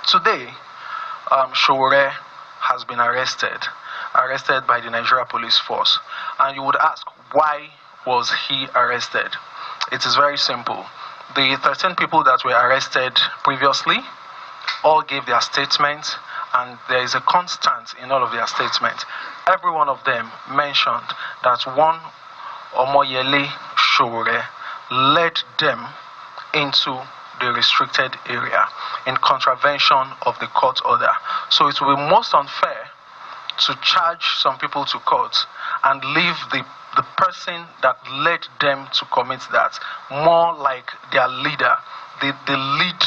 Today, Sowore has been arrested by the Nigeria Police Force. And you would ask, why was he arrested? It is very simple. The 13 people that were arrested previously all gave their statements, and there is a constant in all of their statements. Every one of them mentioned that one Omoyele Sowore led them into the restricted area in contravention of the court order. So it will be most unfair to charge some people to court and leave the person that led them to commit that more like their leader, the lead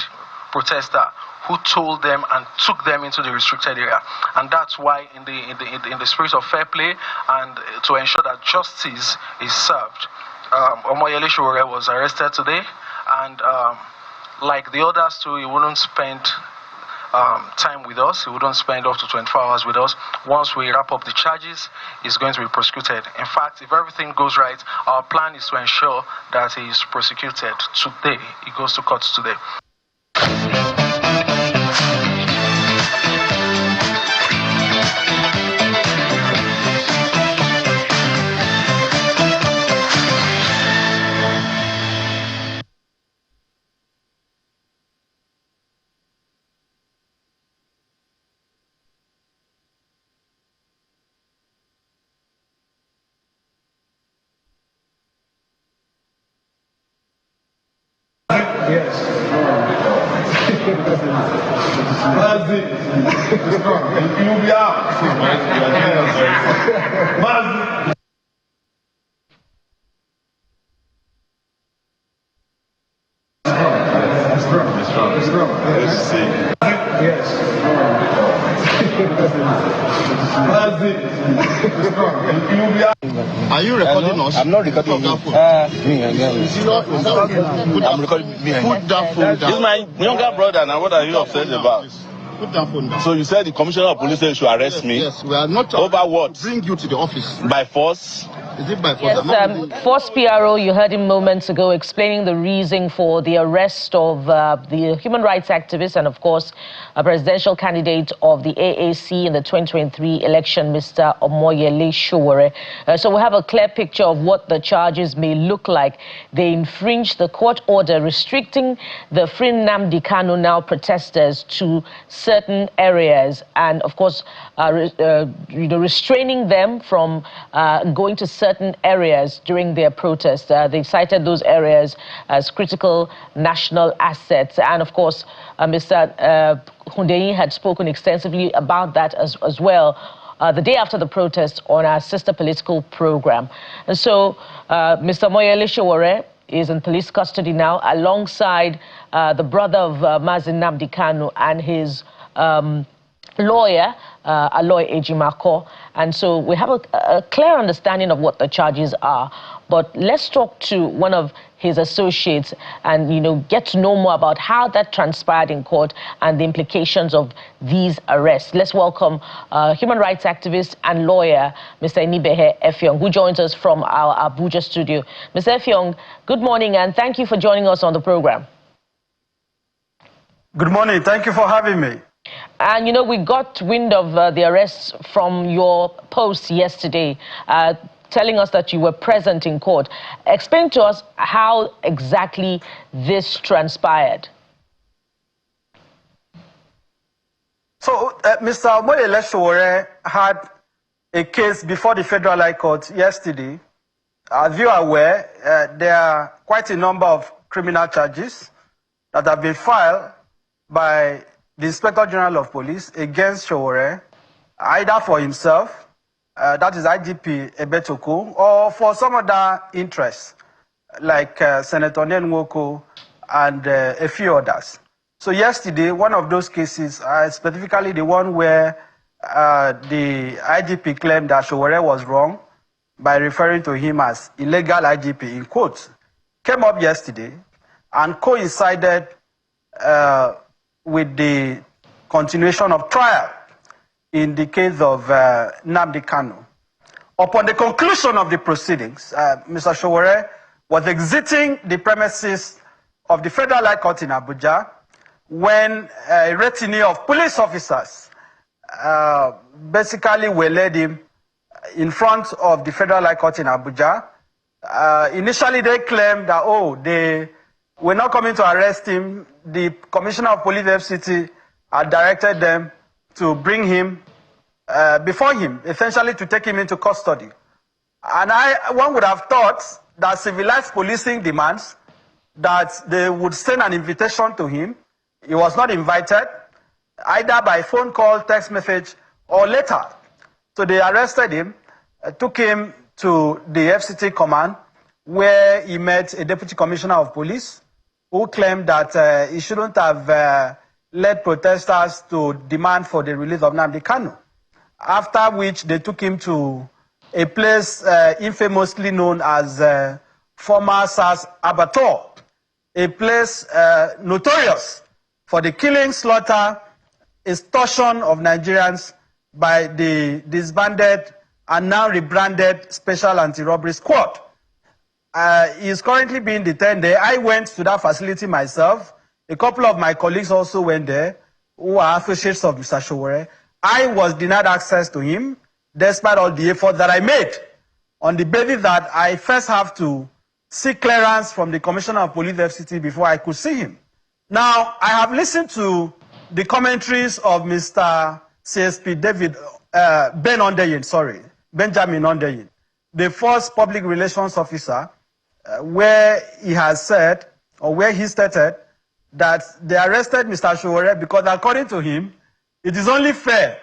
protester who told them and took them into the restricted area. And that's why in the spirit of fair play and to ensure that justice is served, Omoyele Sowore was arrested today, and like the others too, he wouldn't spend time with us. He wouldn't spend up to 24 hours with us. Once we wrap up the charges, he's going to be prosecuted. In fact, if everything goes right, our plan is to ensure that he is prosecuted today. He goes to court today. Yes. You'll be out. Are you recording us? I'm not recording you. I'm recording me. Put that phone down. This is my younger brother. Now, what are you upset about? Put that phone down. So you said the commissioner of police said you should arrest me? Yes, we are not. Over what? Bring you to the office. By force? Is it by force? Yes, Force PRO, you heard him moments ago explaining the reason for the arrest of the human rights activist and, of course, a presidential candidate of the AAC in the 2023 election, Mr. Omoyele Sowore. So we have a clear picture of what the charges may look like. They infringed the court order restricting the Free Nnamdi Kanu now protesters to certain areas and, of course, restraining them from going to certain areas during their protest. They cited those areas as critical national assets. And of course, Mr. Hundeyin had spoken extensively about that as well the day after the protest on our sister political program. And so Mr. Omoyele Sowore is in police custody now alongside the brother of Mazi Nnamdi Kanu and his lawyer, Aloy Ejimako. And so we have a clear understanding of what the charges are. But let's talk to one of his associates and, get to know more about how that transpired in court and the implications of these arrests. Let's welcome human rights activist and lawyer, Mr. Enibehe Effiong, who joins us from our Abuja studio. Mr. Effiong, good morning and thank you for joining us on the program. Good morning. Thank you for having me. And, we got wind of the arrests from your post yesterday, telling us that you were present in court. Explain to us how exactly this transpired. So, Mr. Omoyele Sowore had a case before the Federal High Court yesterday. As you are aware, there are quite a number of criminal charges that have been filed by the Inspector General of Police against Sowore, either for himself, that is IGP Ebetoko, or for some other interests, like Senator Nenwoko and a few others. So yesterday, one of those cases, specifically the one where the IGP claimed that Sowore was wrong by referring to him as illegal IGP, in quotes, came up yesterday and coincided with the continuation of trial in the case of Nnamdi Kanu. Upon the conclusion of the proceedings, Mr. Sowore was exiting the premises of the Federal High Court in Abuja when a retinue of police officers basically were led him in front of the Federal High Court in Abuja. Initially, they claimed that, they were not coming to arrest him. The Commissioner of Police FCT had directed them to bring him before him, essentially to take him into custody. And one would have thought that civilized policing demands that they would send an invitation to him. He was not invited, either by phone call, text message, or letter. So they arrested him, took him to the FCT command, where he met a deputy commissioner of police who claimed that he shouldn't have led protesters to demand for the release of Nnamdi Kanu. After which they took him to a place infamously known as former SARS Abattoir, a place notorious for the killing, slaughter, extortion of Nigerians by the disbanded and now rebranded Special Anti-Robbery Squad. He is currently being detained there. I went to that facility myself. A couple of my colleagues also went there, who are associates of Mr. Sowore. I was denied access to him, despite all the effort that I made, on the basis that I first have to seek clearance from the Commissioner of Police FCT before I could see him. Now, I have listened to the commentaries of Mr. CSP Benjamin Ondeyin, the first public relations officer, where he has said, or where he stated, that they arrested Mr. Sowore because, according to him, it is only fair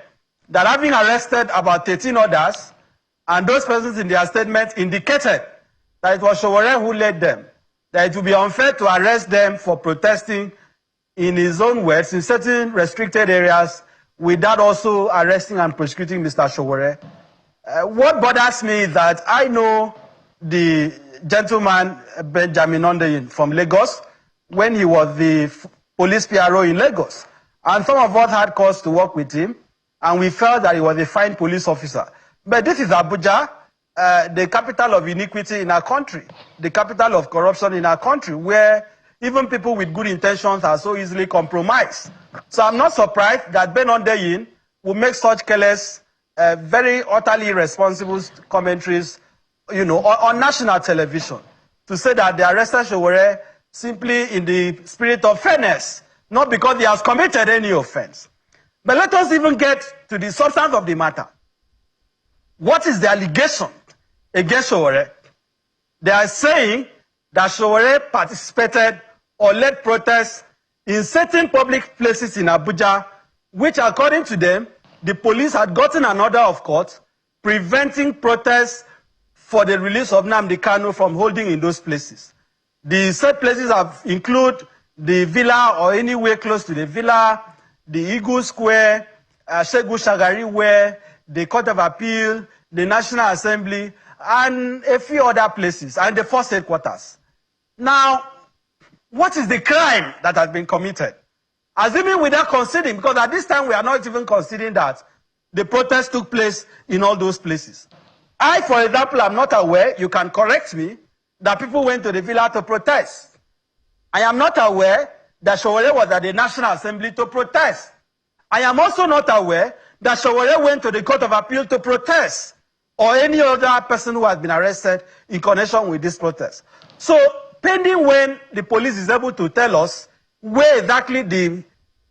that having arrested about 13 others, and those persons in their statement indicated that it was Sowore who led them, that it would be unfair to arrest them for protesting, in his own words, in certain restricted areas, without also arresting and prosecuting Mr. Sowore. What bothers me is that I know the gentleman Benjamin Ondeyin from Lagos when he was the police PRO in Lagos. And some of us had cause to work with him, and we felt that he was a fine police officer. But this is Abuja, the capital of iniquity in our country, the capital of corruption in our country, where even people with good intentions are so easily compromised. So I'm not surprised that Ben Ondeyin will make such careless, very utterly irresponsible commentaries, on national television, to say that they arrested Sowore simply in the spirit of fairness, not because he has committed any offense. But let us even get to the substance of the matter. What is the allegation against Sowore? They are saying that Sowore participated or led protests in certain public places in Abuja, which, according to them, the police had gotten an order of court preventing protests for the release of Nnamdi Kanu from holding in those places. The said places include the villa or anywhere close to the villa, the Eagle Square, Shegu Shagari Way, the Court of Appeal, the National Assembly, and a few other places, and the first headquarters. Now, what is the crime that has been committed? Assuming without considering, because at this time we are not even considering that the protest took place in all those places. I, for example, am not aware, you can correct me, that people went to the villa to protest. I am not aware that Sowore was at the National Assembly to protest. I am also not aware that Sowore went to the Court of Appeal to protest, or any other person who has been arrested in connection with this protest. So, pending when the police is able to tell us where exactly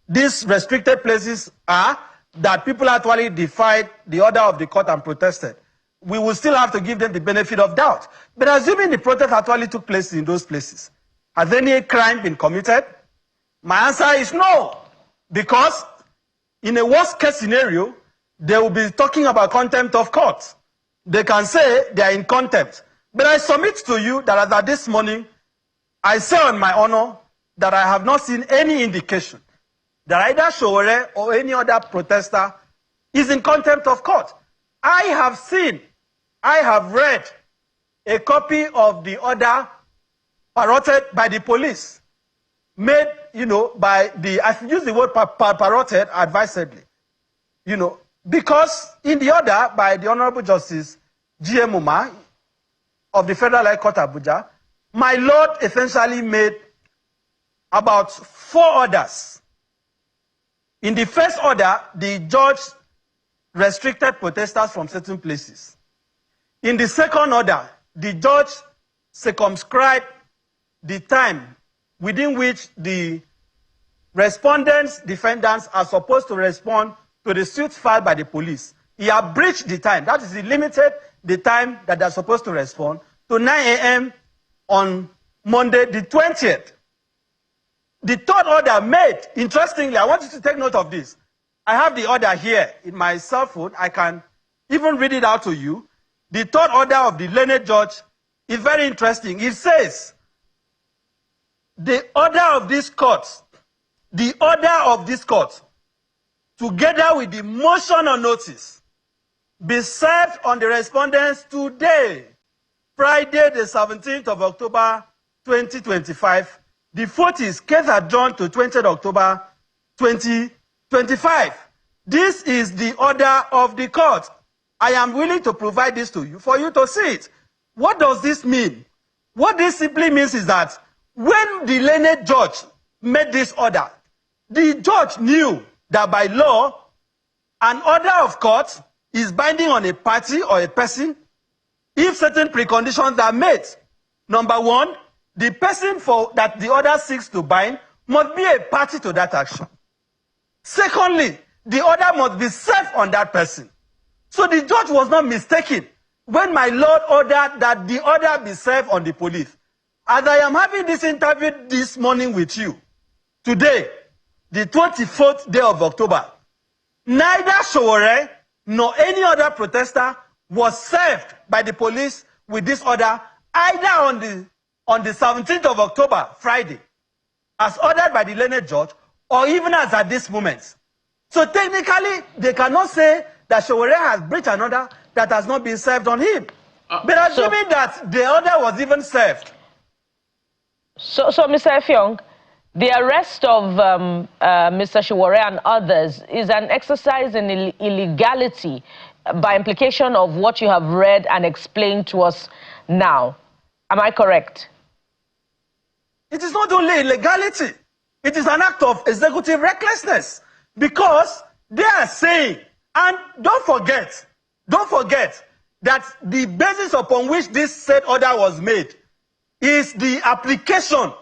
these restricted places are, that people actually defied the order of the court and protested, we will still have to give them the benefit of doubt. But assuming the protest actually took place in those places, has any crime been committed? My answer is no. Because in a worst case scenario, they will be talking about contempt of court. They can say they are in contempt. But I submit to you that as of this morning, I say on my honor that I have not seen any indication that either Sowore or any other protester is in contempt of court. I have read a copy of the order parroted by the police, made, by the, I use the word parroted advisedly, because in the order by the Honorable Justice G.M. Umar of the Federal High Court Abuja, my Lord essentially made about 4 orders In the first order, the judge restricted protesters from certain places. In the second order, the judge circumscribed the time within which the respondents, defendants are supposed to respond to the suits filed by the police. He had breached the time. That is, he limited the time that they're supposed to respond to 9 a.m. on Monday, the 20th. The third order made, interestingly, I want you to take note of this. I have the order here in my cell phone. I can even read it out to you. The third order of the learned judge is very interesting. It says, the order of this court, together with the motion on notice, be served on the respondents today, Friday, the 17th of October, 2025. The vote is case adjourned to 20th October, 2025. This is the order of the court. I am willing to provide this to you for you to see it. What does this mean? What this simply means is that when the learned judge made this order, the judge knew that by law, an order of court is binding on a party or a person if certain preconditions are met. Number one, the person that the order seeks to bind must be a party to that action. Secondly, the order must be served on that person. So the judge was not mistaken when my lord ordered that the order be served on the police. As I am having this interview this morning with you, today, the 24th day of October, neither Sowore nor any other protester was served by the police with this order, either on the 17th of October, Friday, as ordered by the learned judge, or even as at this moment. So technically, they cannot say that Sowore has breached an order that has not been served on him. But assuming that the order was even served. So Mr. Effiong, the arrest of Mr. Sowore and others is an exercise in illegality by implication of what you have read and explained to us now. Am I correct? It is not only illegality. It is an act of executive recklessness, because they are saying, and don't forget that the basis upon which this said order was made is the application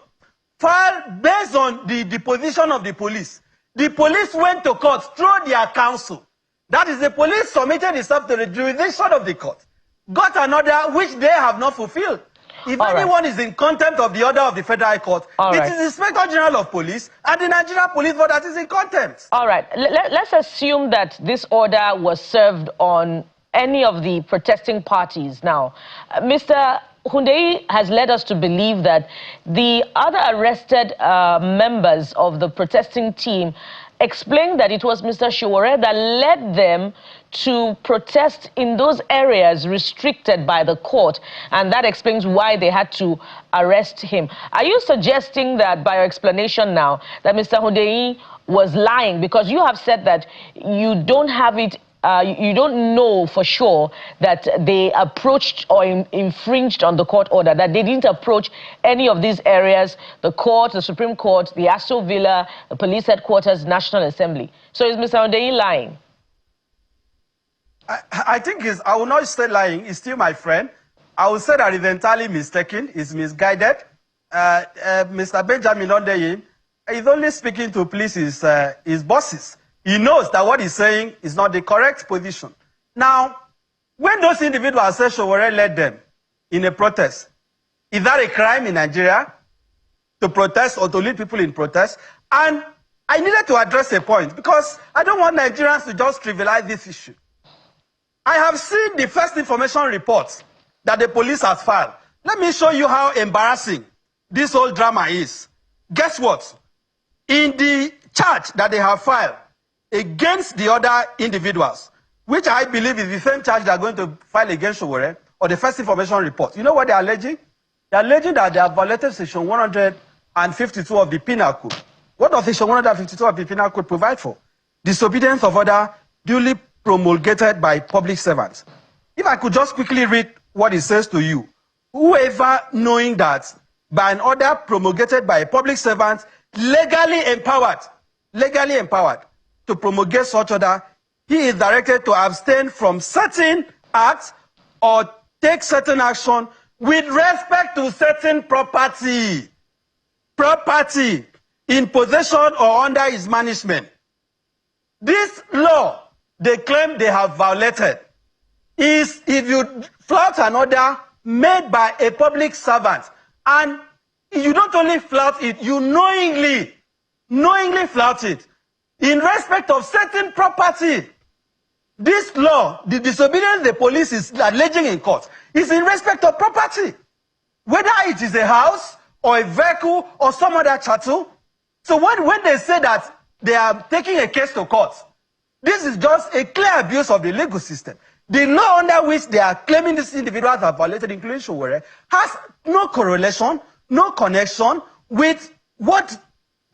filed based on the deposition of the police. The police went to court through their counsel. That is, the police submitted itself to the jurisdiction of the court, got an order which they have not fulfilled. If anyone is in contempt of the order of the Federal High Court, it is the Inspector General of Police and the Nigeria Police Board that is in contempt. All right. Let's assume that this order was served on any of the protesting parties. Now, Mr. Hundeyi has led us to believe that the other arrested members of the protesting team explained that it was Mr. Sowore that led them to protest in those areas restricted by the court, and that explains why they had to arrest him. Are you suggesting that, by your explanation now, that Mr. Hundeyi was lying? Because you have said that you don't have it, you don't know for sure that they approached or infringed on the court order, that they didn't approach any of these areas, the court, the Supreme Court, the Aso Villa, the police headquarters, National Assembly. So is Mr. Hundeyi lying? I think I will not say lying. He's still my friend. I will say that he's entirely mistaken. He's misguided. Mr. Benjamin Hundeyi is only speaking to please his bosses. He knows that what he's saying is not the correct position. Now, when those individuals say Sowore led them in a protest, is that a crime in Nigeria to protest or to lead people in protest? And I needed to address a point because I don't want Nigerians to just trivialize this issue. I have seen the first information reports that the police has filed. Let me show you how embarrassing this whole drama is. Guess what? In the charge that they have filed against the other individuals, which I believe is the same charge they are going to file against Sowore, or the first information report, you know what they are alleging? They are alleging that they have violated Section 152 of the Penal Code. What does Section 152 of the Penal Code provide for? Disobedience of order duly promulgated by public servants. If I could just quickly read what it says to you. Whoever knowing that by an order promulgated by a public servant legally empowered to promulgate such order, he is directed to abstain from certain acts or take certain action with respect to certain property in possession or under his management. This law they claim they have violated is if you flout an order made by a public servant and you don't only flout it, you knowingly flout it in respect of certain property. This law, the disobedience the police is alleging in court, is in respect of property. Whether it is a house or a vehicle or some other chattel. So when they say that they are taking a case to court, this is just a clear abuse of the legal system. The law under which they are claiming these individuals have violated, including Sowore, has no correlation, no connection with what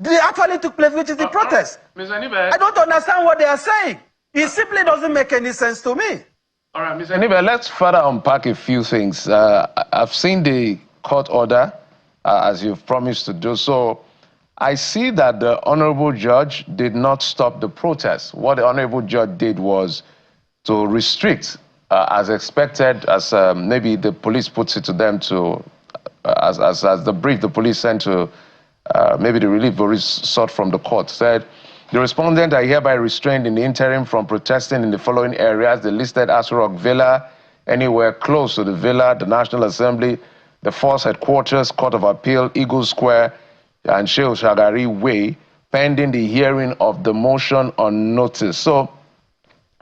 actually took place, which is the protest. I don't understand what they are saying. It simply doesn't make any sense to me. All right, Mr. Nibe, let's further unpack a few things. I've seen the court order, as you've promised to do. So I see that the honorable judge did not stop the protest. What the honorable judge did was to restrict, as expected, as maybe the police puts it to them to, as the brief the police sent to maybe the relief police sought from the court, said, the respondents are hereby restrained in the interim from protesting in the following areas. They listed Aso Rock Villa, anywhere close to the Villa, the National Assembly, the Force Headquarters, Court of Appeal, Eagle Square, and Sheikh Shagari Way, pending the hearing of the motion on notice. So,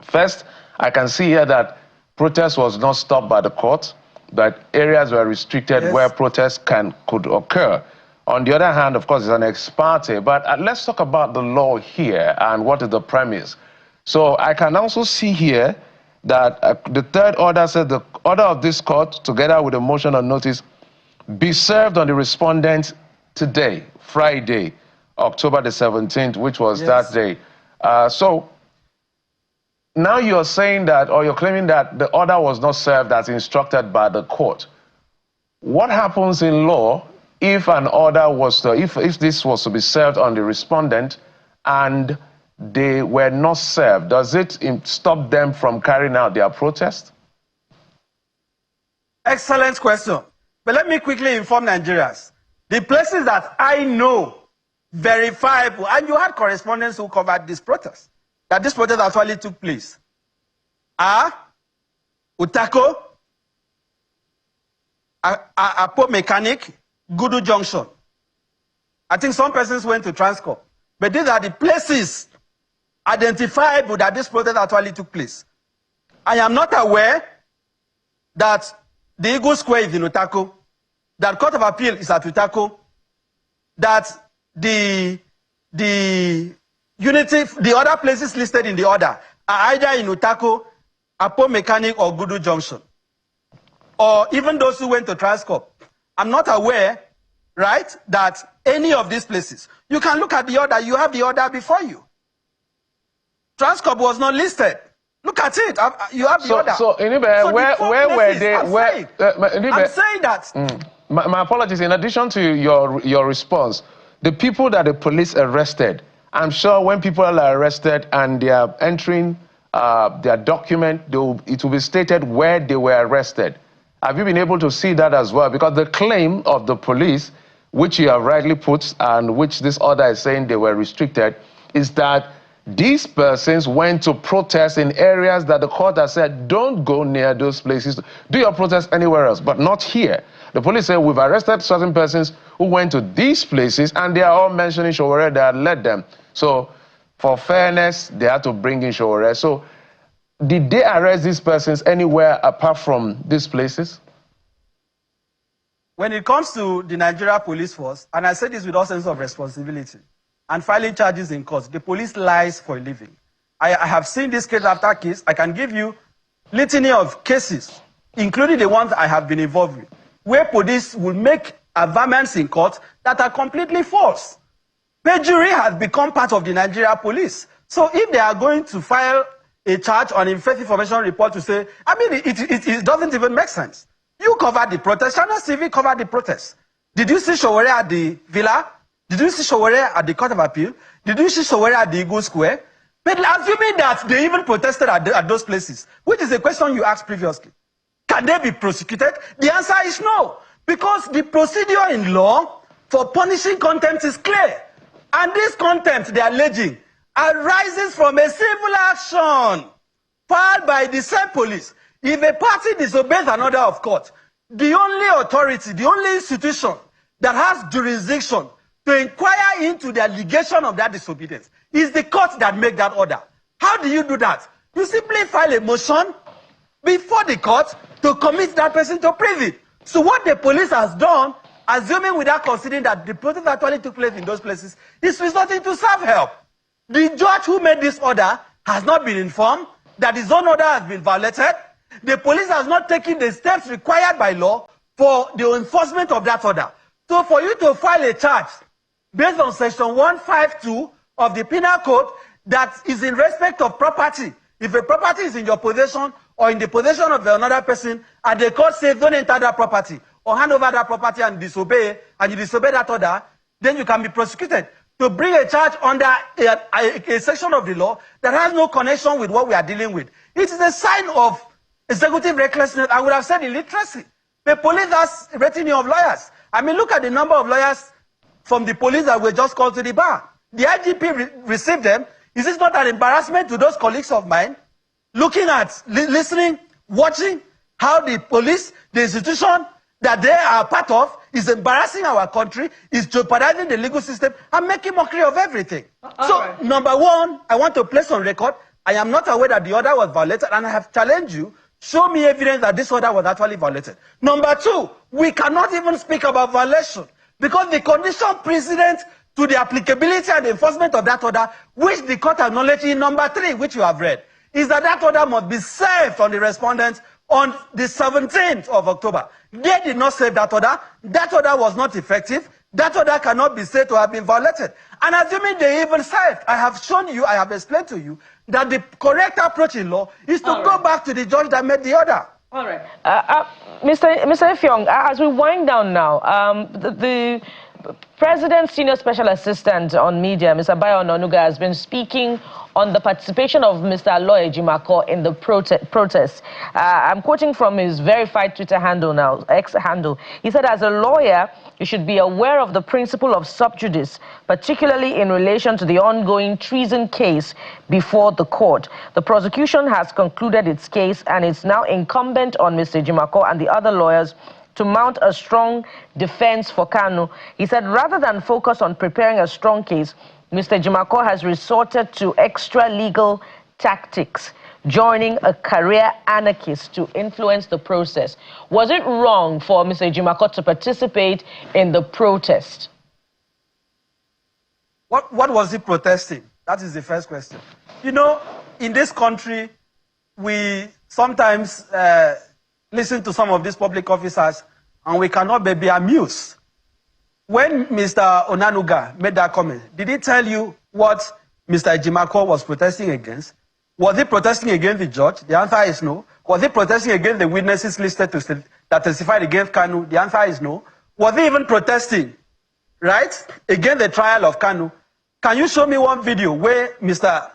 first, I can see here that protest was not stopped by the court, that areas were restricted where protests could occur. On the other hand, of course, it's an ex parte, but let's talk about the law here and what is the premise. So I can also see here that the third order said the order of this court, together with a motion on notice, be served on the respondent today, Friday, October the 17th, which was that day. So now you're saying that, or you're claiming that the order was not served as instructed by the court. What happens in law if an order was to, if this was to be served on the respondent and they were not served? Does it stop them from carrying out their protest? Excellent question. But let me quickly inform Nigerians. The places that I know verifiable, and you had correspondents who covered this protest, that this protest actually took place, are Utako, Apo Mechanic, Gudu Junction. I think some persons went to Transcorp. But these are the places identifiable that this protest actually took place. I am not aware that the Eagle Square is in Utako, that Court of Appeal is at Utako, that the other places listed in the order are either in Utako, Apo Mechanic, or Gudu Junction. Or even those who went to Transcorp. I'm not aware, right, that any of these places. You can look at the order. You have the order before you. Transcorp was not listed. Look at it. You have the order. So, Inibe, where were they? I'm saying that. My apologies. In addition to your response, the people that the police arrested, I'm sure when people are arrested and they are entering their document, it will be stated where they were arrested. Have you been able to see that as well? Because the claim of the police, which you have rightly put and which this order is saying they were restricted, is that these persons went to protest in areas that the court has said, don't go near those places. Do your protest anywhere else, but not here. The police say, we've arrested certain persons who went to these places, and they are all mentioning Sowore that led them. So, for fairness, they had to bring in Sowore. So, did they arrest these persons anywhere apart from these places? When it comes to the Nigeria Police Force, and I say this with all sense of responsibility, and filing charges in court, the police lies for a living. I have seen this case after case. I can give you litany of cases, including the ones I have been involved with, where police will make averments in court that are completely false. Perjury has become part of the Nigeria police. So if they are going to file a charge on a false information report to say, I mean, it doesn't even make sense. You covered the protest. Channel TV covered the protest. Did you see Sowore at the Villa? Did you see Sowore at the Court of Appeal? Did you see Sowore at the Eagle Square? But assuming that they even protested at those places, which is a question you asked previously, can they be prosecuted? The answer is no, because the procedure in law for punishing contempt is clear. And this contempt, they are alleging, arises from a civil action filed by the same police. If a party disobeys an order of court, the only authority, the only institution that has jurisdiction to inquire into the allegation of that disobedience is the court that makes that order. How do you do that? You simply file a motion before the court to commit that person to prison. So what the police has done, assuming without considering that the protest actually took place in those places, is resorting to serve help. The judge who made this order has not been informed that his own order has been violated. The police has not taken the steps required by law for the enforcement of that order. So for you to file a charge based on section 152 of the penal code that is in respect of property, if a property is in your possession or in the possession of another person, and the court says don't enter that property or hand over that property and disobey, and you disobey that order, then you can be prosecuted. To bring a charge under a section of the law that has no connection with what we are dealing with, it is a sign of executive recklessness. I would have said illiteracy. The police has a retinue of lawyers. I mean, look at the number of lawyers from the police that were just called to the bar. The IGP received them. Is this not an embarrassment to those colleagues of mine? Looking at, listening, watching how the police, the institution that they are part of, is embarrassing our country, is jeopardizing the legal system, and making mockery of everything. Right. Number one, I want to place on record, I am not aware that the order was violated, and I have challenged you, show me evidence that this order was actually violated. Number two, we cannot even speak about violation, because the condition precedent to the applicability and enforcement of that order, which the court acknowledged in number 3, which you have read, is that that order must be served on the respondents on the 17th of October. They did not serve that order. That order was not effective. That order cannot be said to have been violated. And assuming they even served, I have shown you, I have explained to you, that the correct approach in law is to go back to the judge that made the order. All right. Mr. Effiong, as we wind down now, the President's Senior Special Assistant on Media, Mr. Bayo Onanuga, has been speaking on the participation of Mr. Aloy Ejimakor in the protest. I'm quoting from his verified Twitter handle now, X handle. He said, as a lawyer, you should be aware of the principle of sub judice, particularly in relation to the ongoing treason case before the court. The prosecution has concluded its case, and it's now incumbent on Mr. Ejimakor and the other lawyers to mount a strong defense for Kanu. He said, rather than focus on preparing a strong case, Mr. Ejimakor has resorted to extra legal tactics, joining a career anarchist to influence the process. Was it wrong for Mr. Ejimakor to participate in the protest? What was he protesting? That is the first question. You know, in this country, we sometimes listen to some of these public officers, and we cannot be amused. When Mr. Onanuga made that comment, did he tell you what Mr. Ejimakor was protesting against? Was he protesting against the judge? The answer is no. Was he protesting against the witnesses listed that testified against Kanu? The answer is no. Was he even protesting, right, against the trial of Kanu? Can you show me one video where Mr.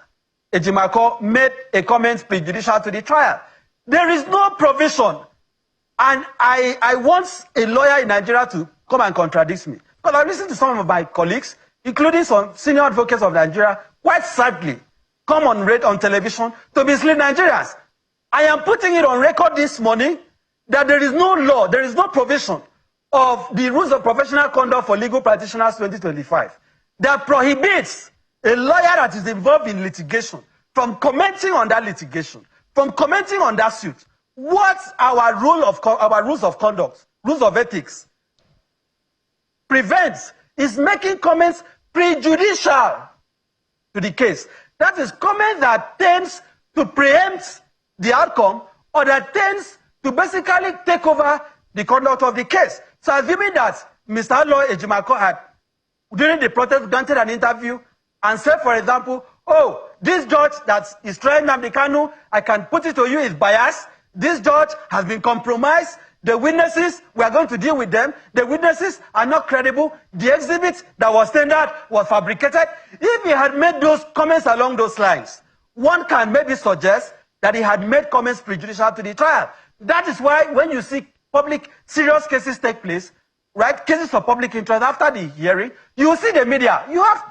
Ejimakor made a comment prejudicial to the trial? There is no provision. And I want a lawyer in Nigeria to come and contradict me. Because I listened to some of my colleagues, including some senior advocates of Nigeria, quite sadly, come on television to mislead Nigerians. I am putting it on record this morning that there is no law, there is no provision of the Rules of Professional Conduct for Legal Practitioners 2025 that prohibits a lawyer that is involved in litigation from commenting on that litigation, from commenting on that suit. What our rules of conduct, rules of ethics, prevents is making comments prejudicial to the case. That is comment that tends to preempt the outcome or that tends to basically take over the conduct of the case. So assuming that Mr. Aloy Ejimakor had, during the protest, granted an interview and said, for example, oh, this judge that is trying Nnamdi Kanu, I can put it to you, is biased. This judge has been compromised. The witnesses, we are going to deal with them. The witnesses are not credible. The exhibit that was tendered was fabricated. If he had made those comments along those lines, one can maybe suggest that he had made comments prejudicial to the trial. That is why when you see public, serious cases take place, right, cases of public interest after the hearing, you will see the media. You have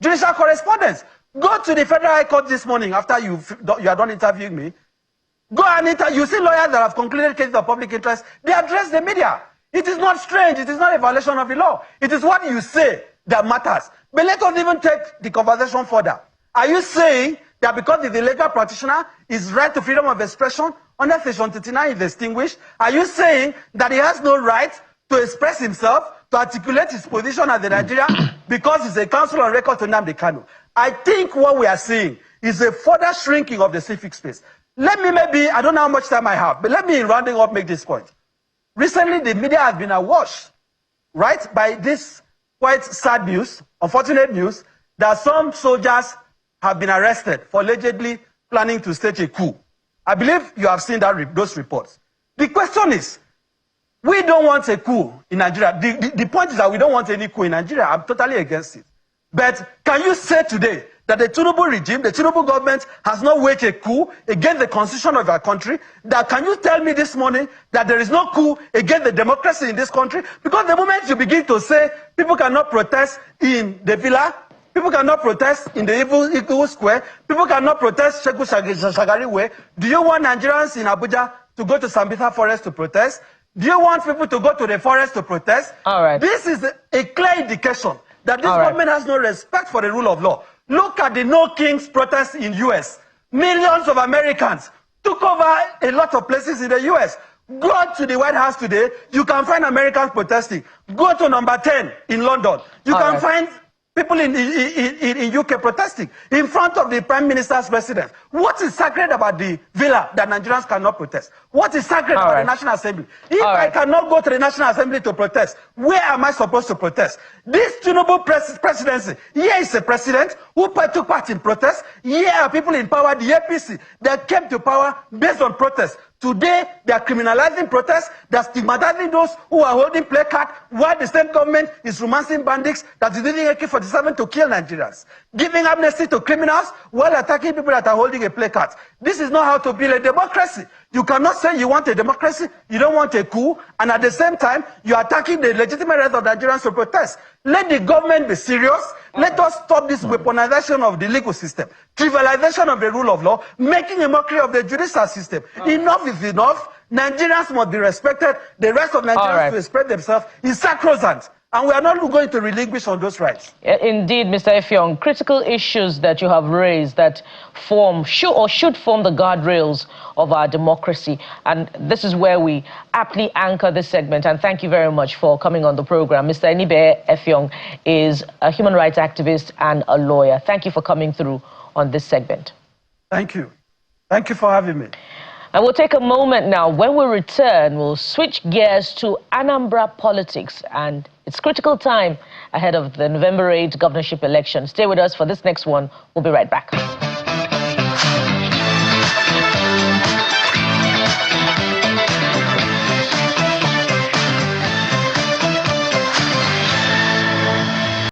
judicial correspondence. Go to the Federal High Court this morning after you are done interviewing me. Go and you see lawyers that have concluded cases of public interest. They address the media. It is not strange. It is not a violation of the law. It is what you say that matters. But let us even take the conversation further. Are you saying that because he's a legal practitioner, his right to freedom of expression under Section 39 is extinguished? Are you saying that he has no right to express himself, to articulate his position as a Nigerian because he's a counsel on record to Nnamdi Kanu? I think what we are seeing is a further shrinking of the civic space. Let me maybe, I don't know how much time I have, but let me in rounding up make this point. Recently, the media has been awash, right, by this quite sad news, unfortunate news, that some soldiers have been arrested for allegedly planning to stage a coup. I believe you have seen those reports. The question is, we don't want a coup in Nigeria. The point is that we don't want any coup in Nigeria. I'm totally against it. But can you say today that the Tinubu regime, the Tinubu government has not waged a coup against the constitution of our country? That can you tell me this morning that there is no coup against the democracy in this country? Because the moment you begin to say people cannot protest in the villa, people cannot protest in the Eagle Square, people cannot protest Sheku Shagari Way, do you want Nigerians in Abuja to go to Sambisa Forest to protest? Do you want people to go to the forest to protest? All right. This is a clear indication that this government has no respect for the rule of law. Look at the No Kings protests in US. Millions of Americans took over a lot of places in the US. Go to the White House today, you can find Americans protesting. Go to number 10 in London, you can find people in UK protesting in front of the Prime Minister's residence. What is sacred about the villa that Nigerians cannot protest? What is sacred about the National Assembly? If I cannot go to the National Assembly to protest, where am I supposed to protest? This Tinubu presidency, here is a president who took part in protests. Here are people in power, the APC, that came to power based on protests. Today, they are criminalizing protests, they are stigmatizing those who are holding placards, while the state government is romancing bandits that is using AK-47 to kill Nigerians, giving amnesty to criminals while attacking people that are holding a placard. This is not how to build a democracy. You cannot say you want a democracy, you don't want a coup, and at the same time, you are attacking the legitimate right of Nigerians to protest. Let the government be serious. Let us stop this weaponization of the legal system, trivialization of the rule of law, making a mockery of the judicial system. Enough is enough. Nigerians must be respected. The rest of Nigerians to express themselves is sacrosanct. And we are not going to relinquish on those rights. Indeed, Mr. Effiong, critical issues that you have raised that should form the guardrails of our democracy. And this is where we aptly anchor this segment. And thank you very much for coming on the program. Mr. Enibe Effiong is a human rights activist and a lawyer. Thank you for coming through on this segment. Thank you. Thank you for having me. And we'll take a moment now. When we return, we'll switch gears to Anambra politics. And it's critical time ahead of the November 8 governorship election. Stay with us for this next one. We'll be right back.